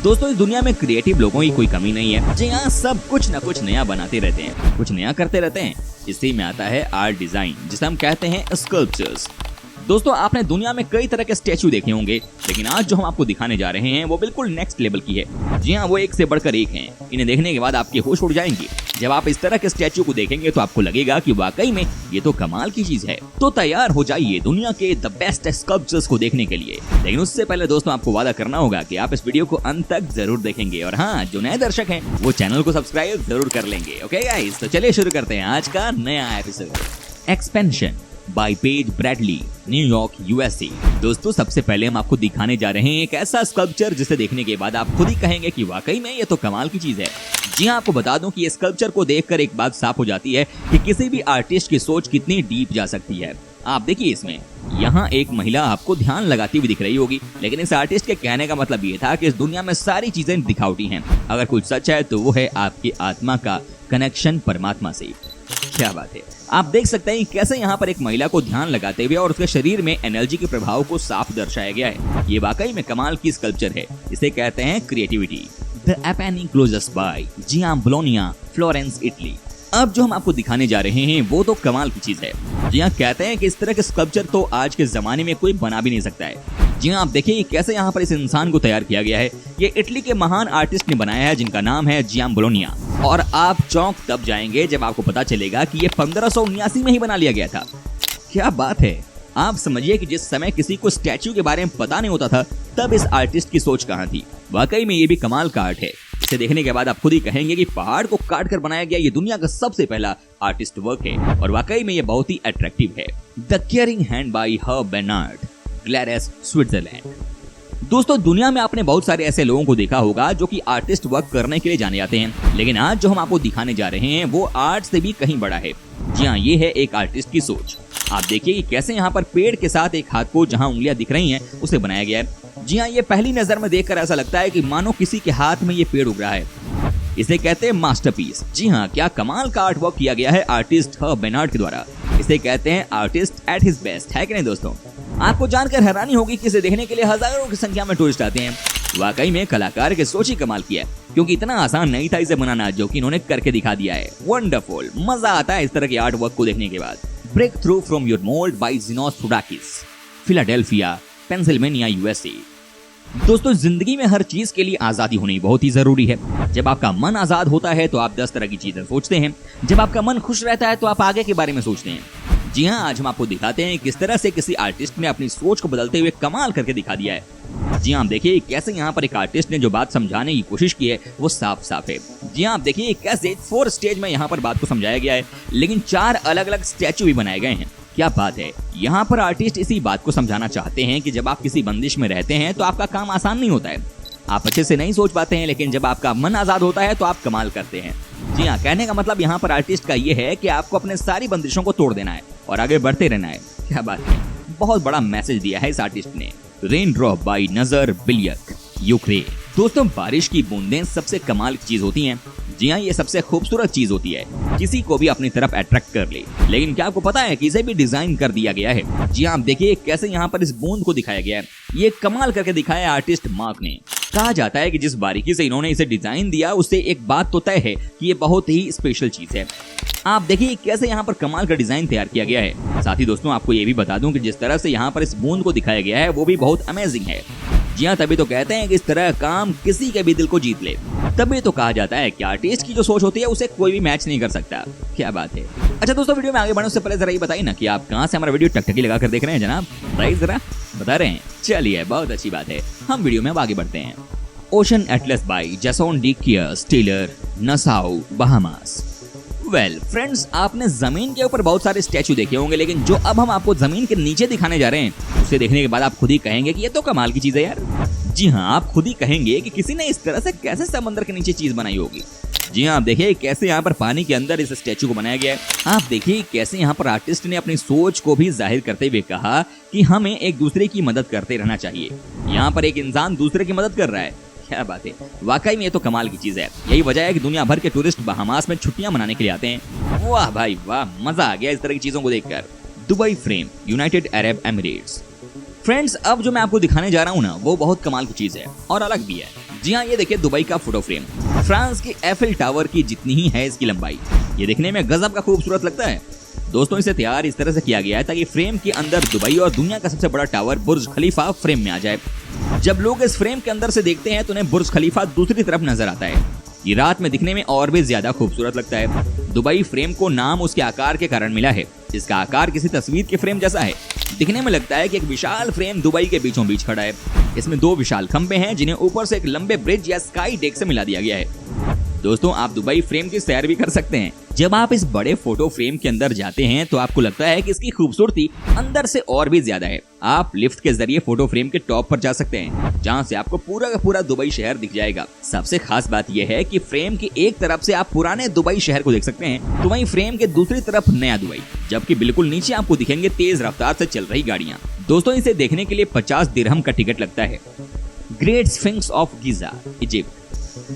दोस्तों इस दुनिया में क्रिएटिव लोगों की कोई कमी नहीं है। जी हाँ, सब कुछ न कुछ नया बनाते रहते हैं, कुछ नया करते रहते हैं। इसी में आता है आर्ट डिजाइन, जिसे हम कहते हैं स्कल्पचर्स। दोस्तों आपने दुनिया में कई तरह के स्टैचू देखे होंगे, लेकिन आज जो हम आपको दिखाने जा रहे हैं वो बिल्कुल नेक्स्ट लेवल की है। जी हाँ, वो एक से बढ़कर एक हैं। इन्हें देखने के बाद आपके होश उड़ जाएंगे। जब आप इस तरह के स्टैचू को देखेंगे तो आपको लगेगा कि वाकई में ये तो कमाल की चीज है। तो तैयार हो जाइए दुनिया के द बेस्ट स्कल्पचर्स को देखने के लिए। लेकिन उससे पहले दोस्तों आपको वादा करना होगा कि आप इस वीडियो को अंत तक जरूर देखेंगे, और हाँ, जो नए दर्शक हैं वो चैनल को सब्सक्राइब जरूर कर लेंगे। ओके गाइस, तो चलिए शुरू करते हैं आज का नया episode. Expansion bye page Bradley, New York, USA. दोस्तों सबसे पहले हम आपको दिखाने जा रहे हैं एक ऐसा स्कल्पचर जिसे देखने के बाद आप खुद ही कहेंगे कि वाकई में ये तो कमाल की चीज है। जी हाँ, आपको बता दूं कि ये स्कल्पचर को देखकर एक बात साफ हो जाती है कि किसी भी आर्टिस्ट की सोच कितनी डीप जा सकती है। आप देखिए, इसमें यहाँ एक महिला आपको ध्यान लगाती हुई दिख रही होगी, लेकिन इस आर्टिस्ट के कहने का मतलब ये था कि इस दुनिया में सारी चीजें दिखावटी हैं। अगर कुछ सच है तो वो है आपकी आत्मा का कनेक्शन परमात्मा से। क्या बात है। आप देख सकते हैं कैसे यहाँ पर एक महिला को ध्यान लगाते हुए और उसके शरीर में एनर्जी के प्रभाव को साफ दर्शाया गया है। ये वाकई में कमाल की स्कल्पचर है। इसे कहते हैं creativity. The Apennine Colossus by Giambologna, Florence, Italy. अब जो हम आपको दिखाने जा रहे हैं वो तो कमाल की चीज है। जी हाँ, कहते हैं कि इस तरह के स्कल्पचर तो आज के जमाने में कोई बना भी नहीं सकता है। जी हाँ, आप देखिए कैसे यहाँ पर इस इंसान को तैयार किया गया है। ये इटली के महान आर्टिस्ट ने बनाया है जिनका नाम है जियाम्बलोनिया। और आप चौंक तब जाएंगे जब आपको पता चलेगा कि ये 1579 में ही बना लिया गया था। क्या बात है। आप समझिए कि जिस समय किसी को स्टैचू के बारे में पता नहीं होता था, तब इस आर्टिस्ट की सोच कहाँ थी। वाकई में ये भी कमाल का आर्ट है। इसे देखने के बाद आप खुद ही कहेंगे कि पहाड़ को काट कर बनाया गया ये दुनिया का सबसे पहला आर्टिस्ट वर्क है, और वाकई में ये बहुत ही अट्रैक्टिव है। The caring hand by Herb Benard, Glarus, Switzerland. दोस्तों दुनिया में आपने बहुत सारे ऐसे लोगों को देखा होगा जो कि आर्टिस्ट वर्क करने के लिए जाने जाते हैं, लेकिन आज जो हम आपको दिखाने जा रहे हैं वो आर्ट से भी कहीं बड़ा है। जी हाँ, ये है एक आर्टिस्ट की सोच। आप देखिए कि कैसे यहाँ पर पेड़ के साथ एक हाथ को जहाँ उंगलियां दिख रही हैं उसे बनाया गया है। जी हाँ, ये पहली नजर में देखकर ऐसा लगता है कि मानो किसी के हाथ में ये पेड़ उग रहा है। इसे कहते हैं मास्टरपीस। जी हाँ, क्या कमाल का आर्ट वर्क किया गया है आर्टिस्ट हर्ब बेनार्ड के द्वारा। इसे कहते हैं आर्टिस्ट एट हिज बेस्ट, है कि नहीं दोस्तों। आपको जानकर हैरानी होगी कि इसे देखने के लिए हजारों की संख्या में टूरिस्ट आते हैं। वाकई में कलाकार की सोच ही कमाल की है, क्योंकि इतना आसान नहीं था इसे बनाना, जो कि इन्होंने करके दिखा दिया है। वंडरफुल, मजा आता है इस तरह के आर्ट वर्क को देखने के बाद। Break through from your mold by Zenos Frudakis, Philadelphia, Pennsylvania, USA. दोस्तों जिंदगी में हर चीज के लिए आजादी होनी बहुत ही जरूरी है। जब आपका मन आजाद होता है तो आप 10 तरह की चीजें सोचते हैं। जब आपका मन खुश रहता है तो आप आगे के बारे में सोचते हैं। जी हाँ, आज हम आपको दिखाते हैं किस तरह से किसी आर्टिस्ट ने अपनी सोच को बदलते हुए कमाल करके दिखा दिया है। जी हाँ, आप देखिए कैसे यहाँ पर एक आर्टिस्ट ने जो बात समझाने की कोशिश की है वो साफ साफ है। जी हाँ, आप देखिए कैसे 4 स्टेज में यहाँ पर बात को समझाया गया है, लेकिन 4 अलग अलग स्टैचू भी बनाए गए हैं। क्या बात है। यहाँ पर आर्टिस्ट इसी बात को समझाना चाहते हैं कि जब आप किसी बंदिश में रहते हैं तो आपका काम आसान नहीं होता है, आप अच्छे से नहीं सोच पाते हैं, लेकिन जब आपका मन आजाद होता है तो आप कमाल करते हैं। जी हाँ, कहने का मतलब यहाँ पर आर्टिस्ट का ये है कि आपको अपने सारी बंदिशों को तोड़ देना है और आगे बढ़ते रहना है। क्या बात है, बहुत बड़ा मैसेज दिया है इस आर्टिस्ट ने। रेन ड्रॉप बाय नजर बिलियक, यूक्रेन। दोस्तों बारिश की बूंदें सबसे कमाल की चीज होती हैं। जी हाँ, ये सबसे खूबसूरत चीज होती है, किसी को भी अपनी तरफ अट्रैक्ट कर ले। लेकिन क्या आपको पता है कि इसे भी डिजाइन कर दिया गया है। जी हाँ, आप देखिए कैसे यहाँ पर इस बूंद को दिखाया गया है। ये कमाल करके दिखाया आर्टिस्ट मार्क ने। कहा जाता है कि जिस बारीकी से इन्होंने इसे डिजाइन दिया उससे एक बात तो तय है कि ये बहुत ही स्पेशल चीज है। आप देखिए कैसे यहाँ पर कमाल का डिजाइन तैयार किया गया है। साथ ही दोस्तों आपको ये भी बता दूं कि जिस तरह से यहाँ पर इस बूंद को दिखाया गया है वो भी बहुत अमेजिंग है। जी हाँ, तभी तो कहते हैं कि इस तरह काम किसी के भी दिल को जीत ले। तभी तो कहा जाता है कि आर्टिस्ट की जो सोच होती है उसे कोई भी मैच नहीं कर सकता। क्या बात है। अच्छा दोस्तों, वीडियो में आगे बढ़ने से पहले जरा ये बताइए ना कि आप कहाँ से हमारा वीडियो टकटकी लगा कर देख रहे हैं जनाब, राइट? जरा बता रहे हैं। चलिए, बहुत अच्छी बात है। हम वीडियो में अब आगे बढ़ते हैं। Ocean Atlas by Jason deCaires, Taylor, Nassau, Bahamas. Well friends, आपने जमीन के ऊपर बहुत सारे स्टैचू देखे होंगे, लेकिन जो अब हम आपको जमीन के नीचे दिखाने जा रहे हैं उसे देखने के बाद आप खुद ही कहेंगे कि ये तो कमाल की चीज है यार। जी हाँ, आप खुद ही कहेंगे कि किसी ने इस तरह से कैसे समंदर के नीचे चीज बनाई होगी। जी हाँ, आप देखिए कैसे यहाँ पर पानी के अंदर इस स्टैचू को बनाया गया है। आप देखिए कैसे यहाँ पर आर्टिस्ट ने अपनी सोच को भी जाहिर करते हुए कहा कि हमें एक दूसरे की मदद करते रहना चाहिए। यहाँ पर एक इंसान दूसरे की मदद कर रहा है। क्या बात है, वाकई में ये तो कमाल की चीज है। यही वजह है कि दुनिया भर के टूरिस्ट बहामास में छुट्टियां मनाने के लिए आते हैं। वाह भाई वाह, मजा आ गया इस तरह की चीजों को देखकर। Dubai frame, United Arab Emirates. Friends, अब जो मैं आपको दिखाने जा रहा हूँ ना वो बहुत कमाल की चीज है और अलग भी है। जी हाँ, ये देखिए दुबई का फोटो फ्रेम, फ्रांस की एफिल टावर की जितनी ही है इसकी लंबाई। ये देखने में गजब का खूबसूरत लगता है। दोस्तों इसे तैयार इस तरह से किया गया है ताकि फ्रेम के अंदर दुबई और दुनिया का सबसे बड़ा टावर बुर्ज खलीफा फ्रेम में आ जाए। जब लोग इस फ्रेम के अंदर से देखते हैं तो उन्हें बुर्ज खलीफा दूसरी तरफ नजर आता है। ये रात में दिखने में और भी ज्यादा खूबसूरत लगता है। दुबई फ्रेम को नाम उसके आकार के कारण मिला है। इसका आकार किसी तस्वीर के फ्रेम जैसा है। दिखने में लगता है कि एक विशाल फ्रेम दुबई के बीचों बीच खड़ा है। इसमें 2 विशाल खंभे हैं जिन्हें ऊपर से एक लंबे ब्रिज या स्काई डेक से मिला दिया गया है। दोस्तों आप दुबई फ्रेम की सैर भी कर सकते हैं। जब आप इस बड़े फोटो फ्रेम के अंदर जाते हैं तो आपको लगता है कि इसकी खूबसूरती अंदर से और भी ज्यादा है। आप लिफ्ट के जरिए फोटो फ्रेम के टॉप पर जा सकते हैं, जहां से आपको पूरा का पूरा दुबई शहर दिख जाएगा। सबसे खास बात यह है कि फ्रेम की एक तरफ से आप पुराने दुबई शहर को देख सकते हैं, तो वहीं फ्रेम के दूसरी तरफ नया दुबई, जबकि बिल्कुल नीचे आपको दिखेंगे तेज रफ्तार से चल रही गाड़ियां। दोस्तों इसे देखने के लिए 50 दिरहम का टिकट लगता है। Great Sphinx of Giza, Egypt.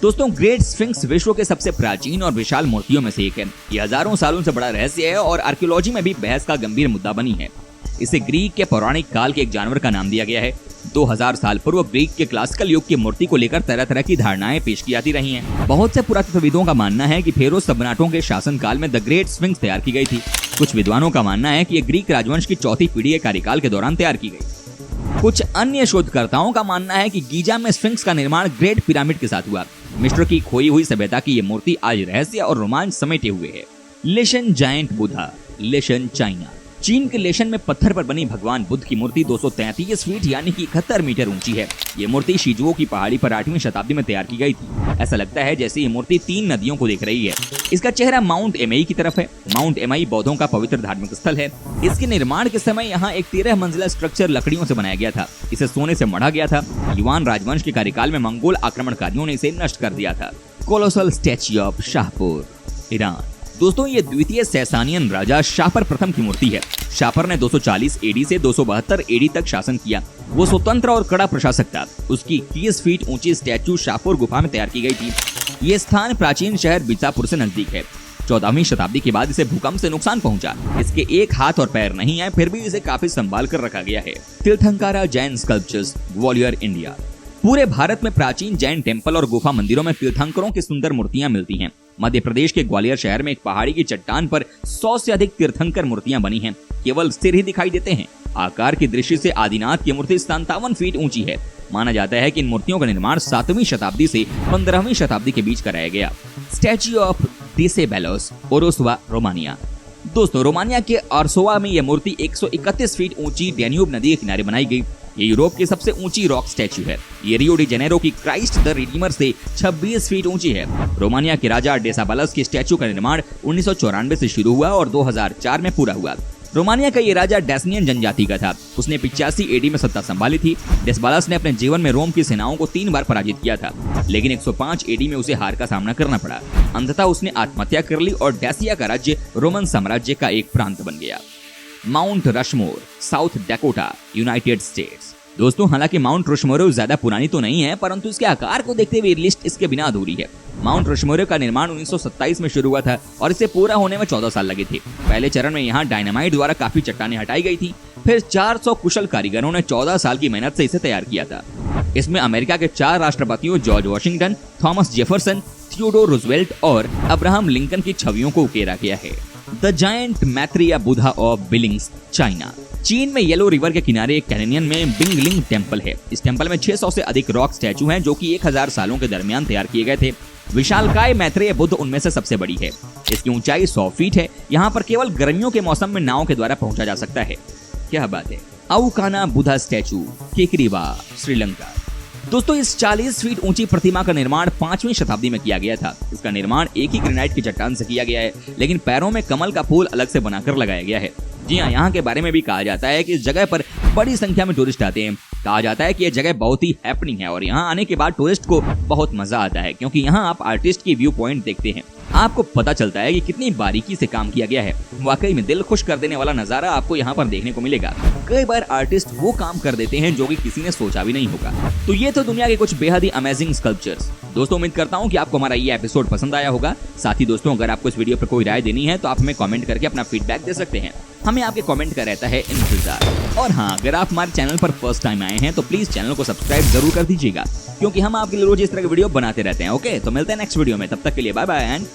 दोस्तों ग्रेट स्फिंक्स विश्व के सबसे प्राचीन और विशाल मूर्तियों में से एक है। ये हजारों सालों से बड़ा रहस्य है और आर्कियोलॉजी में भी बहस का गंभीर मुद्दा बनी है। इसे ग्रीक के पौराणिक काल के एक जानवर का नाम दिया गया है। 2000 साल पूर्व ग्रीक के क्लासिकल युग की मूर्ति को लेकर तरह तरह की धारणाएं पेश की जाती रही हैं। बहुत से पुरातत्वविदों का मानना है कि फेरोज सबनाटों के शासनकाल में द ग्रेट स्फिंक्स तैयार की गई थी। कुछ विद्वानों का मानना है कि ये ग्रीक राजवंश की 4थी पीढ़ी के कार्यकाल के दौरान तैयार की गई। कुछ अन्य शोधकर्ताओं का मानना है कि गीजा में स्फिंक्स का निर्माण ग्रेट पिरामिड के साथ हुआ। मिस्र की खोई हुई सभ्यता की ये मूर्ति आज रहस्य और रोमांच समेटे हुए है। लेशन जायंट बुद्धा, लेशन, चाइना। चीन के लेशन में पत्थर पर बनी भगवान बुद्ध की मूर्ति 233 फीट यानी कि 71 मीटर ऊंची है। ये मूर्ति शिजुओ की पहाड़ी पर 8वीं शताब्दी में तैयार की गई थी। ऐसा लगता है जैसे ये मूर्ति 3 नदियों को देख रही है। इसका चेहरा माउंट एमई की तरफ है। माउंट एमई बौद्धों का पवित्र धार्मिक स्थल है। इसके निर्माण के समय यहाँ एक 13 मंजिला स्ट्रक्चर लकड़ियों से बनाया गया था। इसे सोने से मढ़ा गया था। युवान राजवंश के कार्यकाल में मंगोल आक्रमणकारियों ने इसे नष्ट कर दिया था। Colossal statue of Shahpur, Iran. दोस्तों ये द्वितीय सैसानियन राजा शापर प्रथम की मूर्ति है। शापर ने 240 एडी से 272 एडी तक शासन किया। वो स्वतंत्र और कड़ा प्रशासक था। उसकी 21 फीट ऊंची स्टैचू शाहपुर गुफा में तैयार की गई थी। ये स्थान प्राचीन शहर बीजापुर से नजदीक है। 14वीं शताब्दी के बाद इसे भूकंप से नुकसान पहुंचा। इसके एक हाथ और पैर नहीं है, फिर भी इसे काफी संभाल कर रखा गया है। Tirthankara Jain sculptures, Gwalior, India. पूरे भारत में प्राचीन जैन टेम्पल और गुफा मंदिरों में तीर्थंकरों की सुंदर मूर्तियां मिलती हैं। मध्य प्रदेश के ग्वालियर शहर में एक पहाड़ी की चट्टान पर 100 से अधिक तीर्थंकर मूर्तियां बनी हैं। केवल सिर ही दिखाई देते हैं। आकार की दृष्टि से आदिनाथ की मूर्ति 57 फीट ऊंची है। माना जाता है कि इन मूर्तियों का निर्माण 7वीं शताब्दी से 15वीं शताब्दी के बीच कराया गया। Statue of Decebalus, Orsova, Romania. दोस्तों रोमानिया के आर्सोवा में यह मूर्ति 131 फीट ऊंची डैन्यूब नदी के किनारे बनाई गई। ये यूरोप की सबसे ऊंची रॉक स्टैच्यू है। ये रियो डी जेनेरो की क्राइस्ट द रिडीमर से 26 फीट ऊंची है। रोमानिया के राजा डेसाबालस की स्टैच्यू का निर्माण 1994 से शुरू हुआ और 2004 में पूरा हुआ। रोमानिया का ये राजा डेस्नियन जनजाति का था। उसने 85 एडी में सत्ता संभाली थी। डेसाबालस ने अपने जीवन में रोम की सेनाओं को 3 बार पराजित किया था, लेकिन 105 एडी में उसे हार का सामना करना पड़ा। अंततः उसने आत्महत्या कर ली और डेसिया का राज्य रोमन साम्राज्य का एक प्रांत बन गया। Mount Rushmore, South Dakota, United States. दोस्तों हालांकि माउंट रशमोर ज्यादा पुरानी तो नहीं है, परंतु इसके आकार को देखते हुए लिस्ट इसके बिना अधूरी है। माउंट रशमोर का निर्माण 1927 में शुरू हुआ था और इसे पूरा होने में 14 साल लगे थे। पहले चरण में यहाँ डायनामाइट द्वारा काफी चट्टानें हटाई गई थी। फिर 400 कुशल कारीगरों ने 14 साल की मेहनत से इसे तैयार किया था। इसमें अमेरिका के 4 राष्ट्रपतियों George Washington, Thomas Jefferson, Theodore Roosevelt और अब्राहम लिंकन की छवियों को उकेरा गया है। The giant Maitreya Buddha of Billings, China. चीन में येलो रिवर के किनारे एक कैनियन में बिंगलिंग टेम्पल है। इस टेम्पल में 600 से अधिक रॉक स्टैचू हैं जो कि 1000 सालों के दरमियान तैयार किए गए थे। विशालकाय मैत्रेय बुद्ध उनमें से सबसे बड़ी है। इसकी ऊंचाई 100 फीट है। यहाँ पर केवल गर्मियों के मौसम में नाव के द्वारा पहुंचा जा सकता है। क्या बात है। आउकाना बुद्धा स्टैचू, केकरीवा, श्रीलंका। दोस्तों इस 40 फीट ऊंची प्रतिमा का निर्माण 5वीं शताब्दी में किया गया था। इसका निर्माण एक ही ग्रेनाइट की चट्टान से किया गया है, लेकिन पैरों में कमल का फूल अलग से बनाकर लगाया गया है। जी हाँ, यहाँ के बारे में भी कहा जाता है कि इस जगह पर बड़ी संख्या में टूरिस्ट आते हैं। कहा जाता है कि यह जगह बहुत ही हैपनिंग है और यहाँ आने के बाद टूरिस्ट को बहुत मजा आता है, क्योंकि यहाँ आप आर्टिस्ट की व्यू पॉइंट देखते हैं। आपको पता चलता है कि कितनी बारीकी से काम किया गया है। वाकई में दिल खुश कर देने वाला नजारा आपको यहाँ पर देखने को मिलेगा। कई बार आर्टिस्ट वो काम कर देते हैं जो कि किसी ने सोचा भी नहीं होगा। तो ये तो दुनिया के कुछ बेहद ही अमेजिंग स्कल्पचर्स। दोस्तों उम्मीद करता हूँ कि आपको हमारा ये एपिसोड पसंद आया होगा। साथ ही दोस्तों अगर आपको इस वीडियो पर कोई राय देनी है तो आप हमें कमेंट करके अपना फीडबैक दे सकते हैं। हमें आपके कमेंट का रहता है इंतजार। और हाँ, अगर आप हमारे चैनल पर फर्स्ट टाइम आए हैं तो प्लीज चैनल को सब्सक्राइब जरूर कर दीजिएगा, क्योंकि हम आपके लिए रोज इस तरह के वीडियो बनाते रहते हैं। ओके, तो मिलते हैं नेक्स्ट वीडियो में, तब तक के लिए बाय बाय एंड